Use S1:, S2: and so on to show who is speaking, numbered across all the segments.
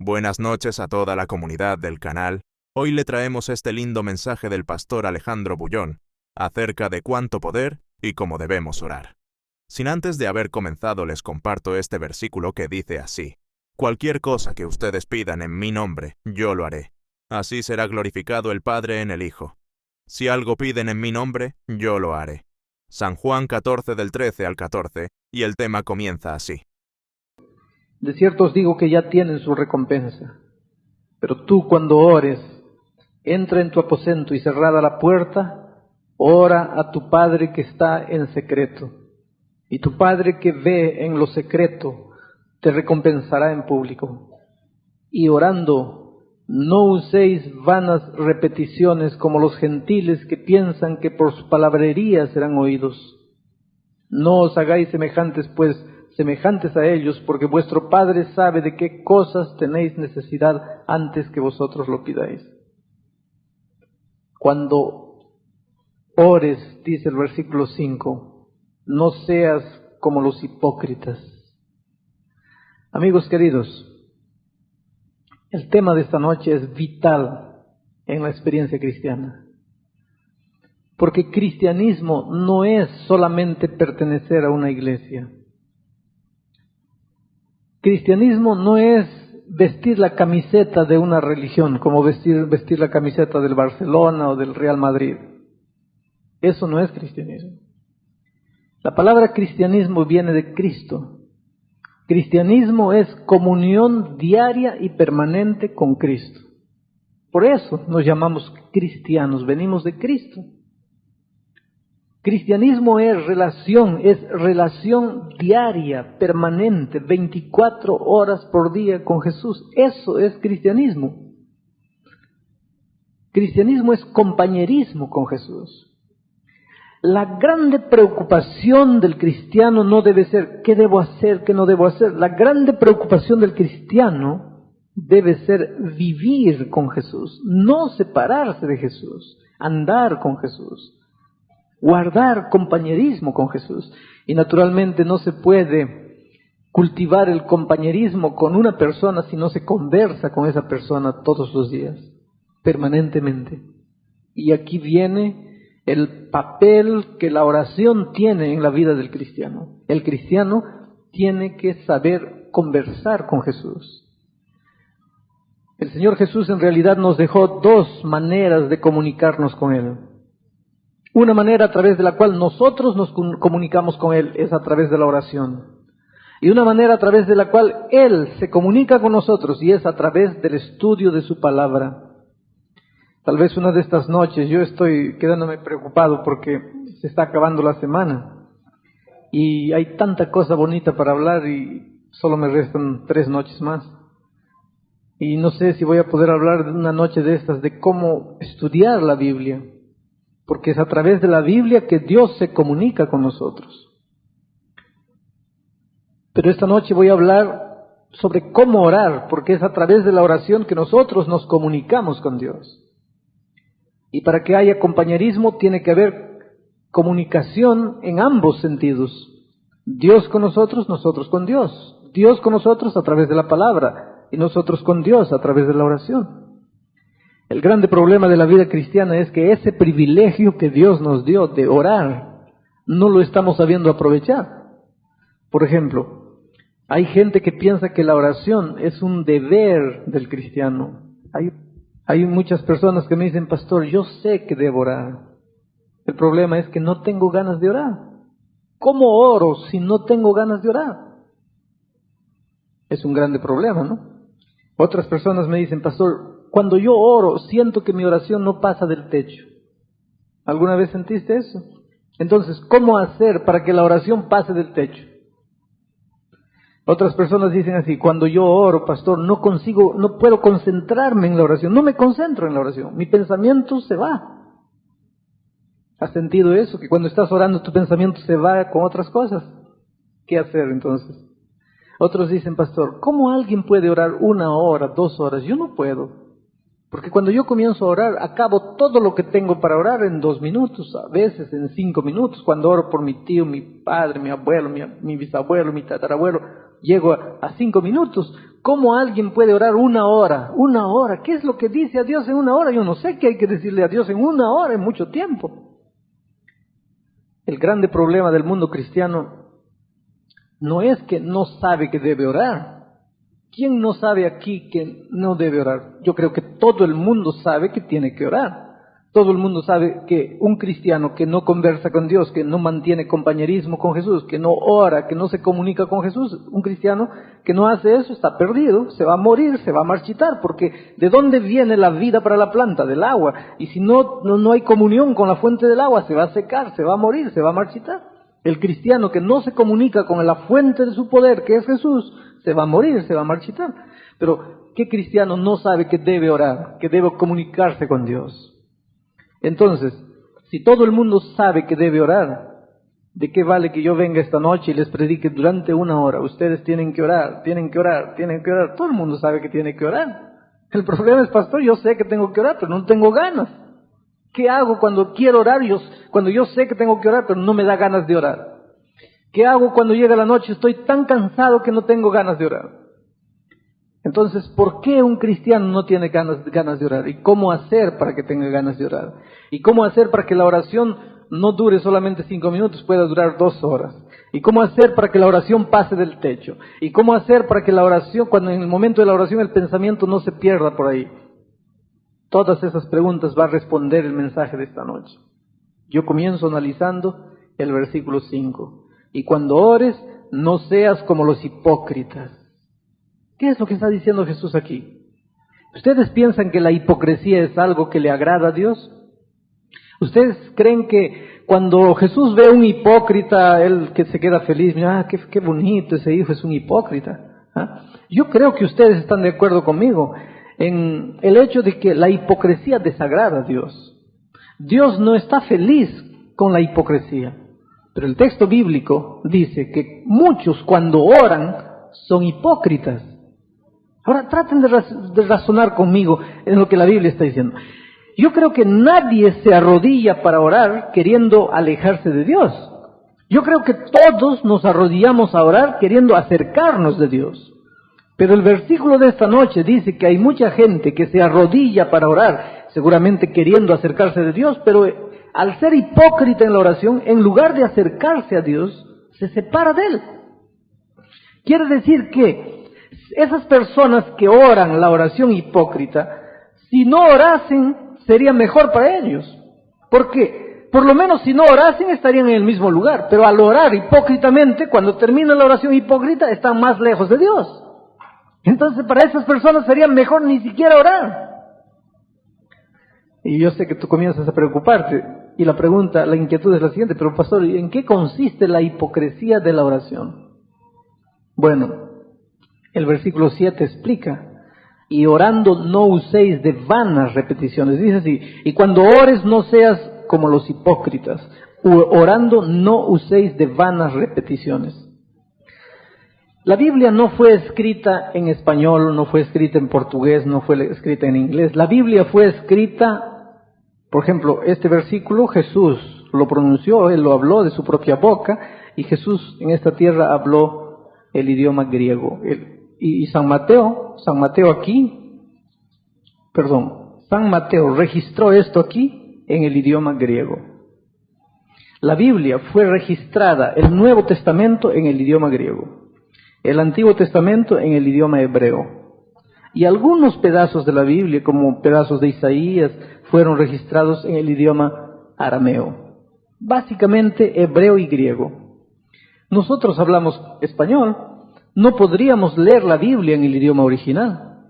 S1: Buenas noches a toda la comunidad del canal. Hoy le traemos este lindo mensaje del pastor Alejandro Bullón acerca de cuánto poder y cómo debemos orar. Sin antes de haber comenzado, les comparto este versículo que dice así: cualquier cosa que ustedes pidan en mi nombre, yo lo haré. Así será glorificado el Padre en el Hijo. Si algo piden en mi nombre, yo lo haré. San Juan 14 del 13 al 14, y el tema comienza así.
S2: De cierto os digo que ya tienen su recompensa. Pero tú, cuando ores, entra en tu aposento y cerrada la puerta, ora a tu Padre que está en secreto. Y tu Padre que ve en lo secreto te recompensará en público. Y orando, no uséis vanas repeticiones como los gentiles que piensan que por su palabrería serán oídos. No os hagáis semejantes a ellos, porque vuestro Padre sabe de qué cosas tenéis necesidad antes que vosotros lo pidáis. Cuando ores, dice el versículo 5, no seas como los hipócritas. Amigos queridos, el tema de esta noche es vital en la experiencia cristiana. Porque cristianismo no es solamente pertenecer a una iglesia. Cristianismo no es vestir la camiseta de una religión, como vestir la camiseta del Barcelona o del Real Madrid. Eso no es cristianismo. La palabra cristianismo viene de Cristo. Cristianismo es comunión diaria y permanente con Cristo. Por eso nos llamamos cristianos, venimos de Cristo. Cristianismo es relación diaria, permanente, 24 horas por día con Jesús. Eso es cristianismo. Cristianismo es compañerismo con Jesús. La grande preocupación del cristiano no debe ser ¿qué debo hacer, qué no debo hacer? La grande preocupación del cristiano debe ser vivir con Jesús, no separarse de Jesús, andar con Jesús. Guardar compañerismo con Jesús. Y naturalmente no se puede cultivar el compañerismo con una persona si no se conversa con esa persona todos los días, permanentemente. Y aquí viene el papel que la oración tiene en la vida del cristiano. El cristiano tiene que saber conversar con Jesús. El Señor Jesús en realidad nos dejó dos maneras de comunicarnos con Él. Una manera a través de la cual nosotros nos comunicamos con Él es a través de la oración. Y una manera a través de la cual Él se comunica con nosotros y es a través del estudio de su palabra. Tal vez una de estas noches yo estoy quedándome preocupado porque se está acabando la semana. Y hay tanta cosa bonita para hablar y solo me restan 3 noches más. Y no sé si voy a poder hablar de una noche de estas de cómo estudiar la Biblia. Porque es a través de la Biblia que Dios se comunica con nosotros. Pero esta noche voy a hablar sobre cómo orar, porque es a través de la oración que nosotros nos comunicamos con Dios. Y para que haya compañerismo tiene que haber comunicación en ambos sentidos. Dios con nosotros, nosotros con Dios. Dios con nosotros a través de la palabra y nosotros con Dios a través de la oración. El grande problema de la vida cristiana es que ese privilegio que Dios nos dio de orar, no lo estamos sabiendo aprovechar. Por ejemplo, hay gente que piensa que la oración es un deber del cristiano. Hay muchas personas que me dicen, pastor, yo sé que debo orar. El problema es que no tengo ganas de orar. ¿Cómo oro si no tengo ganas de orar? Es un grande problema, ¿no? Otras personas me dicen, pastor, cuando yo oro, siento que mi oración no pasa del techo. ¿Alguna vez sentiste eso? Entonces, ¿cómo hacer para que la oración pase del techo? Otras personas dicen así, cuando yo oro, pastor, no puedo concentrarme en la oración, no me concentro en la oración, mi pensamiento se va. ¿Has sentido eso? Que cuando estás orando tu pensamiento se va con otras cosas. ¿Qué hacer entonces? Otros dicen, pastor, ¿cómo alguien puede orar 1 hora, 2 horas? Yo no puedo. Porque cuando yo comienzo a orar, acabo todo lo que tengo para orar en 2 minutos, a veces en 5 minutos. Cuando oro por mi tío, mi padre, mi abuelo, mi bisabuelo, mi tatarabuelo, llego a 5 minutos. ¿Cómo alguien puede orar 1 hora? 1 hora, ¿qué es lo que dice a Dios en 1 hora? Yo no sé qué hay que decirle a Dios en 1 hora, en mucho tiempo. El grande problema del mundo cristiano no es que no sabe que debe orar. ¿Quién no sabe aquí que no debe orar? Yo creo que todo el mundo sabe que tiene que orar. Todo el mundo sabe que un cristiano que no conversa con Dios, que no mantiene compañerismo con Jesús, que no ora, que no se comunica con Jesús, un cristiano que no hace eso está perdido, se va a morir, se va a marchitar, porque ¿de dónde viene la vida para la planta? Del agua. Y si no hay comunión con la fuente del agua, se va a secar, se va a morir, se va a marchitar. El cristiano que no se comunica con la fuente de su poder, que es Jesús, se va a morir, se va a marchitar. Pero ¿qué cristiano no sabe que debe orar, que debe comunicarse con Dios? Entonces, si todo el mundo sabe que debe orar, ¿de qué vale que yo venga esta noche y les predique durante 1 hora? Ustedes tienen que orar, tienen que orar, tienen que orar. Todo el mundo sabe que tiene que orar. El problema es, pastor, yo sé que tengo que orar, pero no tengo ganas. ¿Qué hago cuando quiero orar? Cuando yo sé que tengo que orar, pero no me da ganas de orar. ¿Qué hago cuando llega la noche? Estoy tan cansado que no tengo ganas de orar. Entonces, ¿por qué un cristiano no tiene ganas de orar? ¿Y cómo hacer para que tenga ganas de orar? ¿Y cómo hacer para que la oración no dure solamente 5 minutos, pueda durar 2 horas? ¿Y cómo hacer para que la oración pase del techo? ¿Y cómo hacer para que la oración, cuando en el momento de la oración el pensamiento no se pierda por ahí? Todas esas preguntas va a responder el mensaje de esta noche. Yo comienzo analizando el versículo 5. Y cuando ores, no seas como los hipócritas. ¿Qué es lo que está diciendo Jesús aquí? ¿Ustedes piensan que la hipocresía es algo que le agrada a Dios? ¿Ustedes creen que cuando Jesús ve a un hipócrita, él que se queda feliz, mira, qué bonito, ese hijo es un hipócrita? ¿Ah? Yo creo que ustedes están de acuerdo conmigo en el hecho de que la hipocresía desagrada a Dios. Dios no está feliz con la hipocresía. Pero el texto bíblico dice que muchos cuando oran son hipócritas. Ahora traten de razonar conmigo en lo que la Biblia está diciendo. Yo creo que nadie se arrodilla para orar queriendo alejarse de Dios. Yo creo que todos nos arrodillamos a orar queriendo acercarnos de Dios. Pero el versículo de esta noche dice que hay mucha gente que se arrodilla para orar, seguramente queriendo acercarse de Dios, pero al ser hipócrita en la oración, en lugar de acercarse a Dios, se separa de Él. Quiere decir que esas personas que oran la oración hipócrita, si no orasen, sería mejor para ellos. Porque, por lo menos si no orasen, estarían en el mismo lugar. Pero al orar hipócritamente, cuando termina la oración hipócrita, están más lejos de Dios. Entonces, para esas personas sería mejor ni siquiera orar. Y yo sé que tú comienzas a preocuparte. Y la inquietud es la siguiente, pero pastor, ¿en qué consiste la hipocresía de la oración? Bueno, el versículo 7 explica, y orando no uséis de vanas repeticiones. Dice así, y cuando ores no seas como los hipócritas, orando no uséis de vanas repeticiones. La Biblia no fue escrita en español, no fue escrita en portugués, no fue escrita en inglés. La Biblia fue escrita, por ejemplo, este versículo Jesús lo pronunció, Él lo habló de su propia boca, y Jesús en esta tierra habló el idioma griego. Y San Mateo registró esto aquí en el idioma griego. La Biblia fue registrada, el Nuevo Testamento en el idioma griego, el Antiguo Testamento en el idioma hebreo. Y algunos pedazos de la Biblia, como pedazos de Isaías, fueron registrados en el idioma arameo. Básicamente hebreo y griego. Nosotros hablamos español, no podríamos leer la Biblia en el idioma original.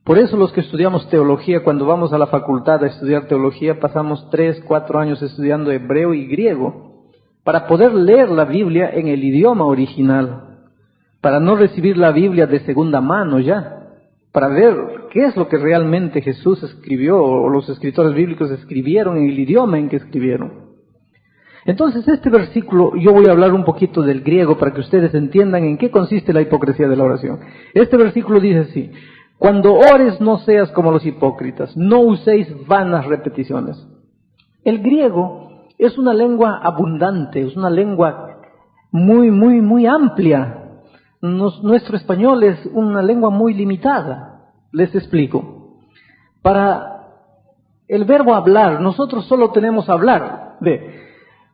S2: Por eso los que estudiamos teología, cuando vamos a la facultad a estudiar teología, pasamos 3, 4 años estudiando hebreo y griego, para poder leer la Biblia en el idioma original, para no recibir la Biblia de segunda mano ya, para ver qué es lo que realmente Jesús escribió, o los escritores bíblicos escribieron en el idioma en que escribieron. Entonces este versículo, yo voy a hablar un poquito del griego para que ustedes entiendan en qué consiste la hipocresía de la oración. Este versículo dice así, cuando ores no seas como los hipócritas, no uséis vanas repeticiones. El griego es una lengua abundante, es una lengua muy amplia. Nuestro español es una lengua muy limitada. Les explico. Para el verbo hablar, nosotros solo tenemos hablar.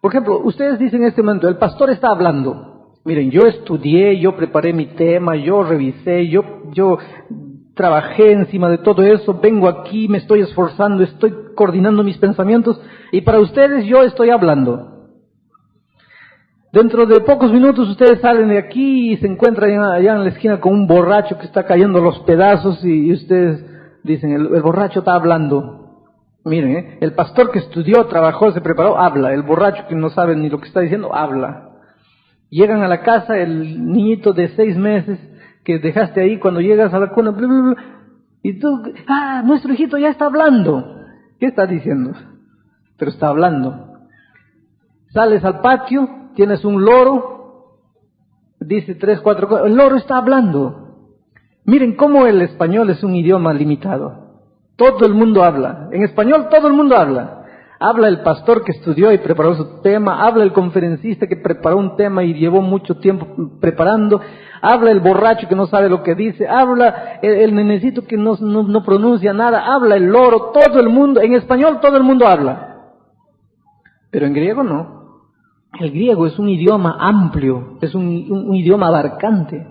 S2: Por ejemplo, ustedes dicen en este momento, el pastor está hablando. Miren, yo estudié, yo preparé mi tema, yo revisé, yo trabajé encima de todo eso, vengo aquí, me estoy esforzando, estoy coordinando mis pensamientos, y para ustedes yo estoy hablando. Dentro de pocos minutos ustedes salen de aquí y se encuentran allá en la esquina con un borracho que está cayendo los pedazos y ustedes dicen, el borracho está hablando. Miren, el pastor que estudió, trabajó, se preparó, habla. El borracho que no sabe ni lo que está diciendo, habla. Llegan a la casa, el niñito de 6 meses que dejaste ahí, cuando llegas a la cuna, bla, bla, bla, y tú, nuestro hijito ya está hablando. ¿Qué está diciendo? Pero está hablando. Sales al patio, tienes un loro, dice 3, 4 cosas, el loro está hablando. Miren cómo el español es un idioma limitado. Todo el mundo habla. En español todo el mundo habla. Habla el pastor que estudió y preparó su tema, habla el conferencista que preparó un tema y llevó mucho tiempo preparando, habla el borracho que no sabe lo que dice, habla el nenecito que no pronuncia nada, habla el loro, todo el mundo, en español todo el mundo habla. Pero en griego no. El griego es un idioma amplio, es un idioma abarcante.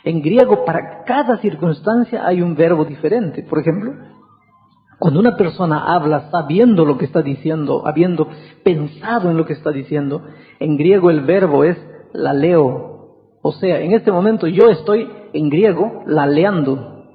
S2: En griego para cada circunstancia hay un verbo diferente. Por ejemplo, cuando una persona habla sabiendo lo que está diciendo, habiendo pensado en lo que está diciendo, en griego el verbo es laleo. O sea, en este momento yo estoy en griego laleando.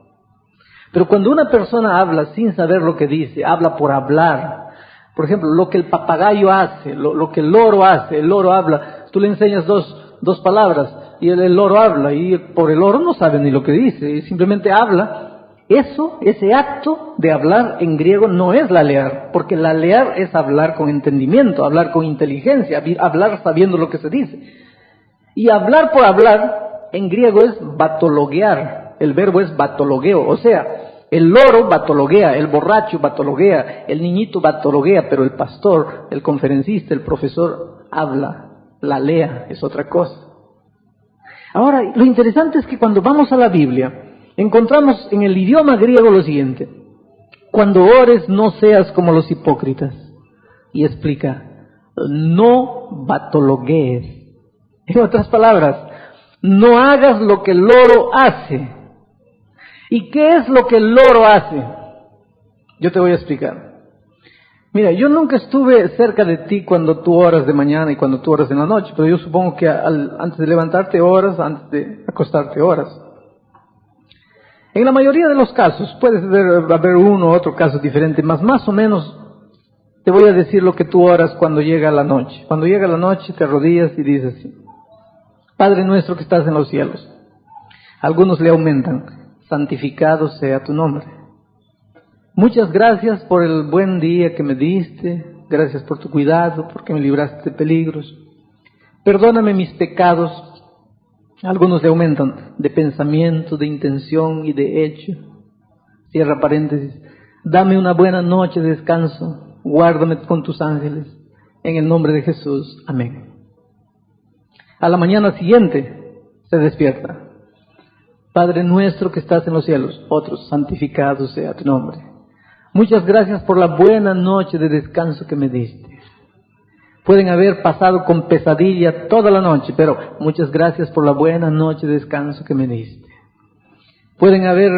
S2: Pero cuando una persona habla sin saber lo que dice, habla por hablar. Por ejemplo, lo que el papagayo hace, lo que el loro hace, el loro habla. Tú le enseñas dos palabras y el loro habla y por el loro no sabe ni lo que dice, simplemente habla. Ese acto de hablar en griego no es lalear, porque lalear es hablar con entendimiento, hablar con inteligencia, hablar sabiendo lo que se dice. Y hablar por hablar en griego es batologuear, el verbo es batologueo, o sea, el loro batologuea, el borracho batologuea, el niñito batologuea, pero el pastor, el conferencista, el profesor habla, lalea, es otra cosa. Ahora, lo interesante es que cuando vamos a la Biblia, encontramos en el idioma griego lo siguiente: cuando ores no seas como los hipócritas. Y explica, no batologuees. En otras palabras, no hagas lo que el loro hace. ¿Y qué es lo que el loro hace? Yo te voy a explicar. Mira, yo nunca estuve cerca de ti cuando tú oras de mañana y cuando tú oras en la noche, pero yo supongo que antes de levantarte oras, antes de acostarte oras. En la mayoría de los casos, puedes haber uno u otro caso diferente, más o menos te voy a decir lo que tú oras cuando llega la noche. Cuando llega la noche te arrodillas y dices así: Padre nuestro que estás en los cielos. Algunos le aumentan: santificado sea tu nombre. Muchas gracias por el buen día que me diste, gracias por tu cuidado, porque me libraste de peligros. Perdóname mis pecados. Algunos le aumentan: de pensamiento, de intención y de hecho. Cierra paréntesis. Dame una buena noche de descanso, guárdame con tus ángeles. En el nombre de Jesús, amén. A la mañana siguiente se despierta: Padre nuestro que estás en los cielos. Otros: santificado sea tu nombre. Muchas gracias por la buena noche de descanso que me diste. Pueden haber pasado con pesadilla toda la noche, pero muchas gracias por la buena noche de descanso que me diste. Pueden haber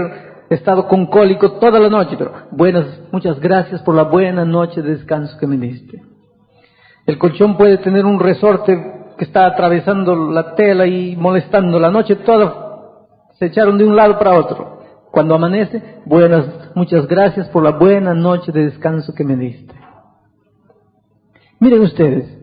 S2: estado con cólico toda la noche, pero muchas gracias por la buena noche de descanso que me diste. El colchón puede tener un resorte que está atravesando la tela y molestando la noche toda. Se echaron de un lado para otro. Cuando amanece, muchas gracias por la buena noche de descanso que me diste. Miren ustedes,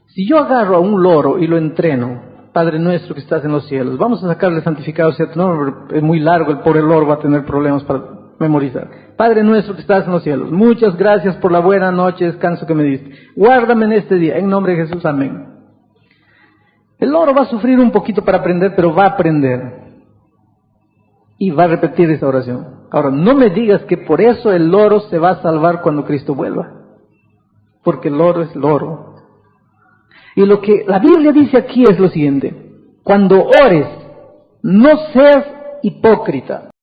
S2: si yo agarro a un loro y lo entreno: Padre nuestro que estás en los cielos, vamos a sacarle santificado sea tu nombre, es muy largo, el pobre loro va a tener problemas para memorizar. Padre nuestro que estás en los cielos, muchas gracias por la buena noche de descanso que me diste. Guárdame en este día, en nombre de Jesús, amén. El loro va a sufrir un poquito para aprender, pero va a aprender. Y va a repetir esa oración. Ahora, no me digas que por eso el loro se va a salvar cuando Cristo vuelva. Porque el loro es loro. Y lo que la Biblia dice aquí es lo siguiente: cuando ores, no seas hipócrita.